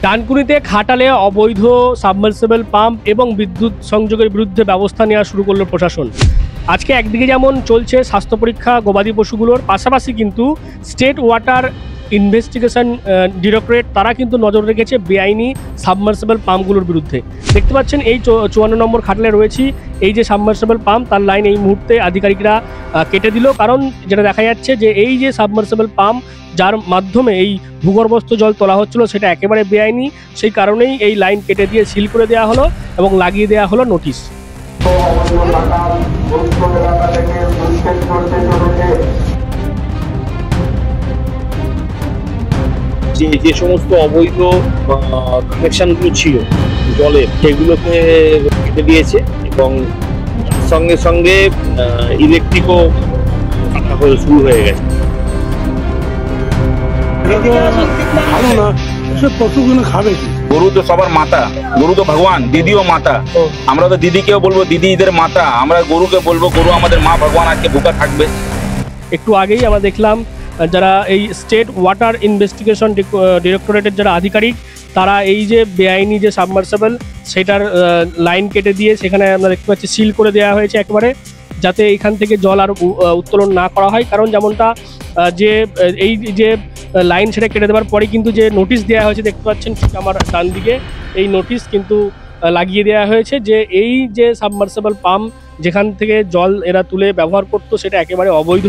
ডানকুনিতে খাটালে অবৈধ submersible pump এবং বিদ্যুৎ সংযোগের বিরুদ্ধে ব্যবস্থা নেওয়া শুরু করলো প্রশাসন। আজকে একদিকে যেমন চলছে স্বাস্থ্য পরীক্ষা গবাদি পশুগুলোর, পাশাপাশি কিন্তু স্টেট ওয়াটার ইনভেস্টিগেশন ডিরেক্টরেট তারা কিন্তু নজর রেখেছে বেআইনি সাবমার্সিবল পাম্পগুলোর বিরুদ্ধে। দেখতে পাচ্ছেন এই 54 নম্বর খাটালে রয়েছি, এই যে সাবমার্সিবল পাম্প তার লাইন এই মুহূর্তে আধিকারিকরা কেটে দিল। কারণ যেটা দেখা যাচ্ছে যে এই যে সাবমার্সিবল পাম্প যার মাধ্যমে এই ভূগর্ভস্থ জল তোলা হচ্ছিল সেটা একেবারে বেআইনি, সেই কারণেই এই লাইন কেটে দিয়ে সিল করে দেওয়া হলো এবং লাগিয়ে দেওয়া হলো নোটিশ। যে সমস্ত অবৈধ কানেকশনগুলো ছিল জলের সেগুলোকে কেটে দিয়েছে এবং সঙ্গে সঙ্গে ইলেকট্রিকও কাটা শুরু হয়ে গেছে। ভালো না, পশুগুলো খাবে কি? গরু তো সবার মাতা, গরু তো ভগবান, দিদিও মাতা। আমরা তো দিদিকেও বলবো দিদি এদের মাতা, আমরা গরুকে বলবো গরু আমাদের মা, ভগবান আজকে ভুকা থাকবে। একটু আগেই আমরা দেখলাম যারা এই স্টেট ওয়াটার ইনভেস্টিগেশন ডিরেক্টরেটের যারা আধিকারিক তারা এই যে বেআইনি যে সাবমার্সিবল সেটার লাইন কেটে দিয়ে সেখানে আমরা দেখতে পাচ্ছি সিল করে দেওয়া হয়েছে একেবারে, যাতে এখান থেকে জল আর উত্তোলন না করা হয়। কারণ যেমনটা যে এই যে লাইন সেটা কেটে দেওয়ার পরে কিন্তু যে নোটিশ দেওয়া হয়েছে দেখতে পাচ্ছেন ঠিক আমার ডান দিকে, এই নোটিশ কিন্তু লাগিয়ে দেওয়া হয়েছে যে এই যে সাবমার্সিবল পাম্প যেখান থেকে জল এরা তুলে ব্যবহার করতো সেটা একেবারে অবৈধ।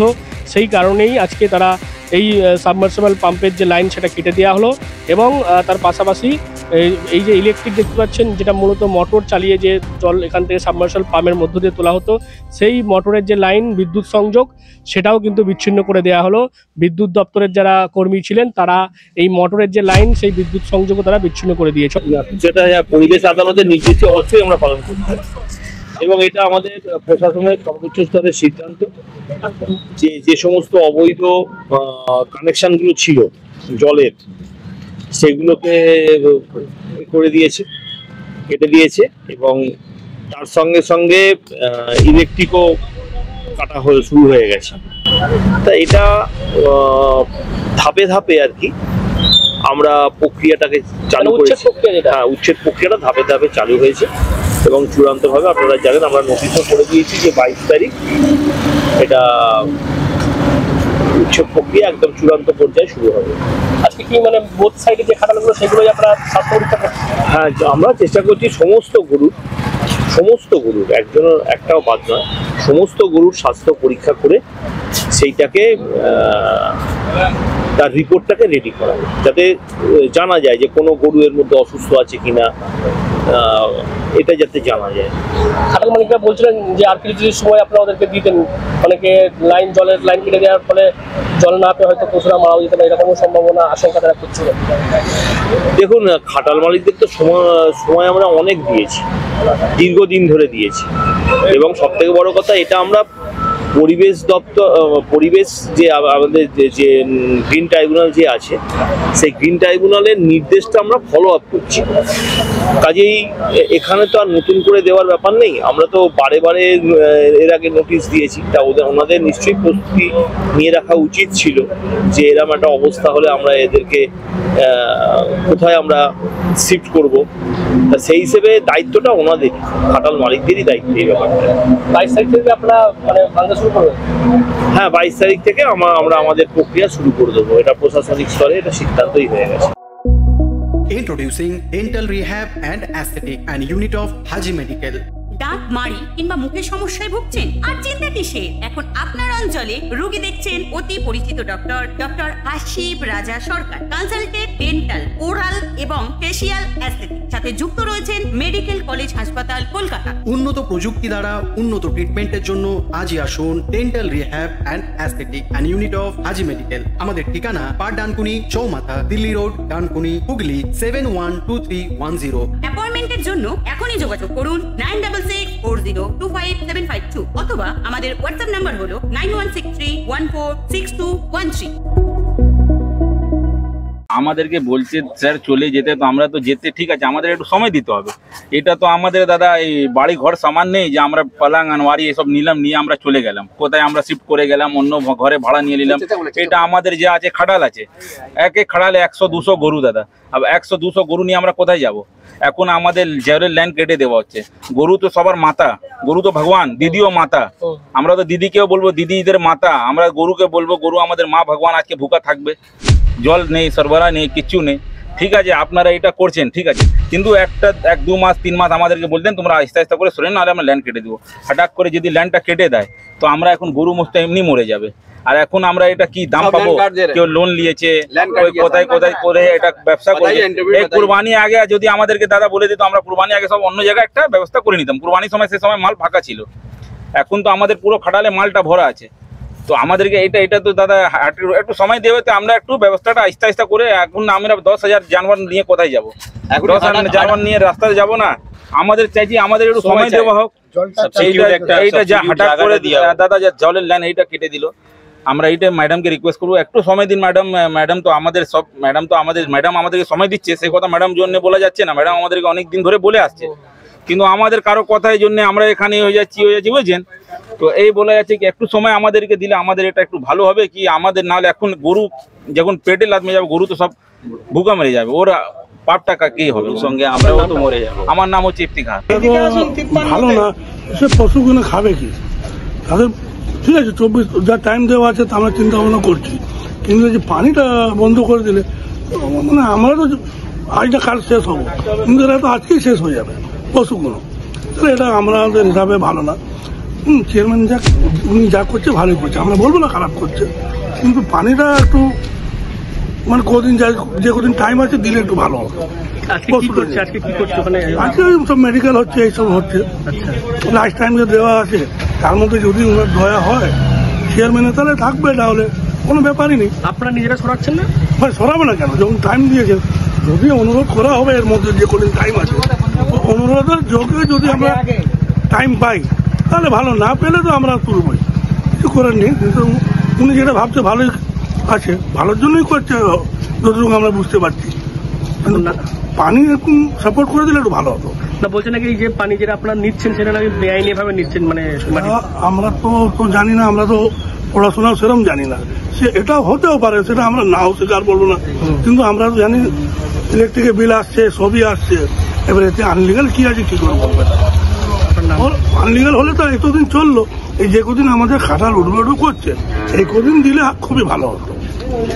সেই কারণেই আজকে তারা এই সাবমার্সিবল পাম্পের যে লাইন সেটা কেটে দেওয়া হলো এবং তার পাশাপাশি এই যে ইলেকট্রিক দেখতে পাচ্ছেন যেটা মূলত মোটর চালিয়ে যে জল এখান থেকে সাবমার্সিবল পাম্পের মধ্য দিয়ে তোলা হতো, সেই মোটরের যে লাইন বিদ্যুৎ সংযোগ সেটাও কিন্তু বিচ্ছিন্ন করে দেওয়া হলো। বিদ্যুৎ দপ্তরের যারা কর্মী ছিলেন তারা এই মোটরের যে লাইন সেই বিদ্যুৎ সংযোগও তারা বিচ্ছিন্ন করে দিয়েছে। যেটা পরিবেশ আদালতের নির্দেশে অবশ্যই আমরা পালন করতে পারি এবং এটা আমাদের প্রশাসনের সর্বোচ্চ স্তরের সিদ্ধান্ত যে সমস্ত অবৈধ কানেকশনগুলো ছিল জলের সেগুলোকে করে দিয়েছে, কেটে দিয়েছে এবং তার সঙ্গে সঙ্গে ইলেকট্রিকও কাটা শুরু হয়ে গেছে। তা এটা ধাপে ধাপে আর কি আমরা প্রক্রিয়াটাকে চালু করেছি। হ্যাঁ, উচ্ছেদ প্রক্রিয়াটা ধাপে ধাপে চালু হয়েছে এবং চূড়ান্তভাবে আপনারা জানেন আমরা নোটিশও করে দিয়েছি যে 22 তারিখ এটা উচ্ছেদ প্রক্রিয়া একদম চূড়ান্ত পর্যায়ে শুরু হবে। আজকে কি মানে বোথ সাইডে যে খাটালগুলো সেগুলোই আপনারা স্বাস্থ্য পরীক্ষা করছেন? হ্যাঁ, আমরা চেষ্টা করছি সমস্ত গরুর একটাও বাদ নয়, সমস্ত গরুর স্বাস্থ্য পরীক্ষা করে সেইটাকে তার রিপোর্টটাকে রেডি করা যাতে জানা যায় যে কোনো গরু এর মধ্যে অসুস্থ আছে কিনা, এটা যাতে জানা যায়। খাটাল মালিকরা বলছিলেন যে আর কিছু সময় আপনারা ওদেরকে দিতেন, অনেকে জলের লাইন কেটে দেওয়ার ফলে জল না পেয়ে হয়তো পশুরা মারাও যেতে পারে, এরকম সম্ভাবনা আশঙ্কা তারা করছিলেন। দেখুন, খাটাল মালিকদের তো সময় আমরা অনেক দিয়েছি, দীর্ঘদিন ধরে দিয়েছি এবং সব থেকে বড় কথা এটা আমরা পরিবেশ দপ্তর, পরিবেশ যে আমাদের যে গ্রিন ট্রাইব্যুনাল যে আছে সেই গ্রিন ট্রাইব্যুনালের নির্দেশটা আমরা ফলো আপ করছি। কাজেই এখানে তো আর নতুন করে দেওয়ার ব্যাপার নেই, আমরা তো বারে বারে এর আগে নোটিশ দিয়েছি। তা ওনাদের নিশ্চয়ই প্রস্তুতি নিয়ে রাখা উচিত ছিল যে এরকম একটা অবস্থা হলে আমরা এদেরকে কোথায় আমরা শিফট করব। তা সেই হিসেবে দায়িত্বটা ওনাদের, খাটাল মালিকদেরই দায়িত্ব এই ব্যাপারটা। 22 তারিখ থেকে আপনারা মানে ভাঙা শুরু করবেন? হ্যাঁ, 22 তারিখ থেকে আমরা আমাদের প্রক্রিয়া শুরু করে দেবো, এটা প্রশাসনিক স্তরে এটা সিদ্ধান্তই হয়ে গেছে। Introducing Dental Rehab and Aesthetic and Unit of Haji Medical. দাঁত মাড়ি কিংবা মুখের সমস্যায় ভুগছেন? আর চিন্তা কিসের? এখন আপনার অঞ্চলে রোগী দেখছেন অতি পরিচিত ডক্টর আশিব রাজা সরকার, কনসালটেন্ট ডেন্টাল, ওরাল এবং ফেসিয়াল অ্যাস্থেটিক, সাথে যুক্ত রয়েছেন মেডিকেল কলেজ হাসপাতাল কলকাতা। উন্নত প্রযুক্তি দ্বারা উন্নত ট্রিটমেন্টের জন্য আজই আসুন dental rehab and aesthetic and unit of Haji medical. আমাদের ঠিকানা পার ডানকুনি চৌমাথা, দিল্লি রোড, ডানকুনি, হুগলি 712310। অ্যাপয়েন্টমেন্টের জন্য এখনই যোগাযোগ করুন 9640257552 অথবা আমাদের হোয়াটসঅ্যাপ নাম্বার হলো 9163146213। আমাদেরকে বলছে স্যার চলে যেতে, তো আমরা তো যেতে ঠিক আছে, আমাদের একটু সময় দিতে হবে। এটা তো আমাদের দাদা এই বাড়ি ঘর সামান নেই যে আমরা পালাং আনওয়ারি এসব নিলাম, নিয়ে আমরা চলে গেলাম কোথায়, আমরা শিফট করে গেলাম অন্য ঘরে ভাড়া নিয়ে নিলাম। এটা আমাদের যে আছে খাটাল আছে, এক এক খাটালে 100-200 গরু দাদা। আর 100-200 গরু নিয়ে আমরা কোথায় যাব? এখন আমাদের জেলের লাইন কেটে দেওয়া হচ্ছে। গরু তো সবার মাতা, গরু তো ভগবান, দিদিও মাতা। আমরা তো দিদিকেও বলবো দিদিদের মাতা, আমরা গরুকে বলবো গরু আমাদের মা ভগবান। আজকে ভুকা থাকবে, জল নেই, সরবরাহ নেই, কিচ্ছু নেই। ঠিক আছে আপনারা এটা করছেন ঠিক আছে, কিন্তু 1-2 মাস 3 মাস আমাদেরকে বলতেন তোমরা আস্তে আস্তে করে সরেন, নাহলে আমরা ল্যান্ড কেটে দেবো। হঠাৎ করে যদি ল্যান্ডটা কেটে দেয় তো আমরা এখন গরু মোষটা এমনি মরে যাবে। আর এখন আমরা এটা কি দাম পাবো? কেউ লোন নিয়েছে, কোথায় কোথায় করে এটা ব্যবসা করে। এই কুরবানি আগে যদি আমাদেরকে দাদা বলে দিত, আমরা কুরবানি আগে সব অন্য জায়গায় একটা ব্যবস্থা করে নিতাম। কুরবানির সময় সে সময় মাল ফাঁকা ছিল, এখন তো আমাদের পুরো খাটালে মালটা ভরা আছে। তো আমাদেরকে এটা তো দাদা একটু সময় দেবে, তো আমরা একটু ব্যবস্থাটা আস্তে আস্তে করে। এখন আমরা 10,000 জানোয়ার নিয়ে কোথায় যাবো? 10,000 জানোয়ার নিয়ে রাস্তাতে যাবো না। আমাদের চাইছি আমাদের একটু সময় দেওয়া হোক। এইটা যা হঠাৎ করে দাদা যা জলের লাইন এইটা কেটে দিল, আমরা এইটা ম্যাডামকে রিকোয়েস্ট করবো একটু সময় দিন। ম্যাডাম তো আমাদেরকে সময় দিচ্ছে, সে কথা ম্যাডাম জন্য বলা যাচ্ছে না। ম্যাডাম আমাদেরকে অনেক দিন ধরে বলে আসছে, কিন্তু আমাদের কারো কথার জন্য আমরা এখানে হয়ে যাচ্ছি বুঝছেন। তো এই বলা যাচ্ছে কি একটু সময় আমাদেরকে দিলে আমাদের এটা একটু ভালো হবে কি। আমাদের নাহলে এখন গরু যখন পেটে লাদমে যাবে, গরু তো সব ভুকা মেরে যাবে, ওরা পাপ টাকা কি হবে সঙ্গে, আমরাও তো মরে যাবো। আমার নাম হচ্ছে ইফতিখার। ভালো না, সে পশুগুলো খাবে কি? তাদের ঠিক আছে 24 যা টাইম দেওয়া আছে তা আমরা চিন্তা ভাবনা করছি, কিন্তু যে পানিটা বন্ধ করে দিলে মানে আমরা তো আজটা কাল শেষ হবো, কিন্তু এটা তো আজকেই শেষ হয়ে যাবে পশুগুলো। তাহলে এটা আমাদের হিসাবে ভালো না। চেয়ারম্যান উনি যা করছে ভালোই করছে, আমরা বলবো না খারাপ করছে, কিন্তু পানিটা একটু মানে যে কদিন টাইম আছে দিলে একটু ভালো হবে। আজকে সব মেডিকেল হচ্ছে, এইসব হচ্ছে। লাস্ট টাইম যে দেওয়া আছে তার মধ্যে যদি ওনার দয়া হয় চেয়ারম্যানের তাহলে থাকবে, তাহলে কোনো ব্যাপারই নেই। আপনারা নিজেরা সরাচ্ছেন না? সরাবে না কেন? যখন টাইম দিয়েছে যদি অনুরোধ করা হবে এর মধ্যে যে কদিন টাইম আছে, অনুরোধের যোগে যদি আমরা টাইম পাই তাহলে ভালো, না পেলে তো আমরা তুলবই, কিছু করার নেই। কিন্তু উনি যেটা ভাবছে ভালোই আছে, ভালোর জন্যই করছে যতটুকু আমরা বুঝতে পারছি। পানি এরকম সাপোর্ট করে দিলে একটু ভালো হতো না। বলছেন নাকি এই যে পানি যেটা আপনারা নিচ্ছেন সেটা নাকি বেআইনি ভাবে নিচ্ছেন, মানে আমরা তো জানি না, আমরা তো পড়াশোনাও সেরকম জানি না। সে এটা হতেও পারে, সেটা আমরা নাও স্বীকার বলবো না, কিন্তু আমরা তো জানি ইলেকট্রিকের বিল আসছে, সবই আসছে। এবার এতে আনলিগাল কি আছে কি করে বলবেন? আনলিগাল হলে তো এতদিন চললো, এই যে কদিন আমাদের খাটাল উঠবে করছে, এই কদিন দিলে খুবই ভালো হতো।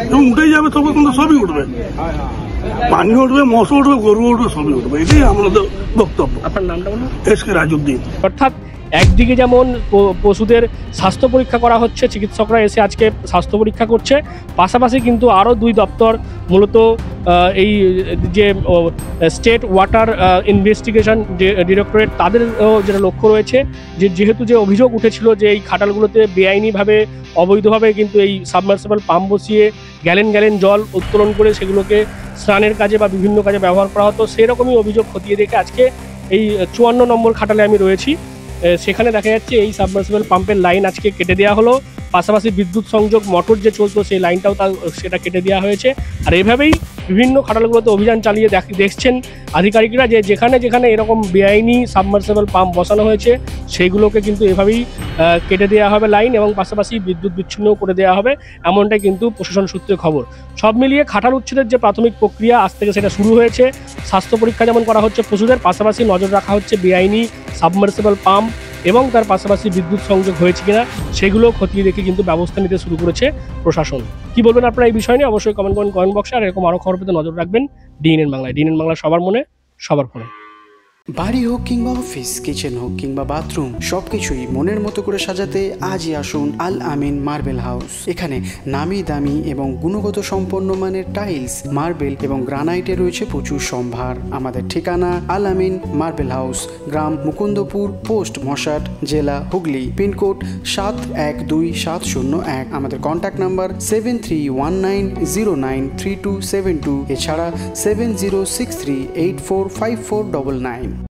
এবং উঠেই যাবে তবে কিন্তু সবই উঠবে, পানি উঠবে, মশা উঠবে, গরু উঠবে, সবই উঠবে। এটাই আমাদের বক্তব্য। আপনার নামটা বলুন। এসকে রাজউদ্দিন। অর্থাৎ একদিকে যেমন পশুদের স্বাস্থ্য পরীক্ষা করা হচ্ছে, চিকিৎসকরা এসে আজকে স্বাস্থ্য পরীক্ষা করছে, পাশাপাশি কিন্তু আরও 2 দপ্তর মূলত এই যে স্টেট ওয়াটার ইনভেস্টিগেশন ডিরেক্টরেট তাদের যেটা লক্ষ্য রয়েছে যেহেতু যে অভিযোগ উঠেছিল যে এই খাটালগুলোতে বেআইনিভাবে অবৈধভাবে কিন্তু এই সাবমার্সিবল পাম্প বসিয়ে গ্যালেন গ্যালেন জল উত্তোলন করে সেগুলোকে স্নানের কাজে বা বিভিন্ন কাজে ব্যবহার করা হতো, সেরকমই অভিযোগ খতিয়ে দেখে আজকে এই 54 নম্বর খাটালে আমি রয়েছি। সেখানে দেখা যাচ্ছে এই সাবমার্সিবল পাম্পের লাইন আজকে কেটে দেওয়া হলো, পাশাপাশি বিদ্যুৎ সংযোগ মোটর যে চলতো সেই লাইনটাও সেটা কেটে দেওয়া হয়েছে। আর এভাবেই বিভিন্ন খাটালগুলোতে অভিযান চালিয়ে দেখছেন আধিকারিকরা যে যেখানে যেখানে এরকম বেআইনি সাবমার্সিবল পাম্প বসানো হয়েছে সেইগুলোকে কিন্তু এভাবেই কেটে দেওয়া হবে লাইন, এবং পাশাপাশি বিদ্যুৎ বিচ্ছিন্নও করে দেওয়া হবে, এমনটাই কিন্তু প্রশাসন সূত্রে খবর। সব মিলিয়ে খাটাল উচ্ছেদের যে প্রাথমিক প্রক্রিয়া আজ থেকে সেটা শুরু হয়েছে। স্বাস্থ্য পরীক্ষা যেমন করা হচ্ছে পশুদের, পাশাপাশি নজর রাখা হচ্ছে বেআইনি সাবমার্সিবল পাম্প এবং তার পাশাপাশি বিদ্যুৎ সংযোগ হয়েছে কিনা সেগুলো খতিয়ে দেখে কিন্তু ব্যবস্থা নিতে শুরু করেছে প্রশাসন। কি বলবেন আপনারা এই বিষয় নিয়ে? অবশ্যই কমেন্ট করুন কমেন্ট বক্সে। আর এরকম আরও খবর পেতে নজর রাখবেন ডিএনএন বাংলায়। ডিএনএন বাংলা সবার মনে সবার ফোনে। বাড়ি হোক কিংবা অফিস, কিচেন হোক কিংবা বাথরুম, সবকিছুই মনের মতো করে সাজাতে আজই আসুন আল আমিন মার্বেল হাউস। এখানে নামি দামি এবং গুণগত সম্পন্ন মানের টাইলস, মার্বেল এবং গ্রানাইটে রয়েছে প্রচুর সম্ভার। আমাদের ঠিকানা আল আমিন মার্বেল হাউস, গ্রাম মুকুন্দপুর, পোস্ট মশাট, জেলা হুগলি, পিনকোড 712701। আমাদের কন্ট্যাক্ট নাম্বার 7319093272, এছাড়া 7063845499।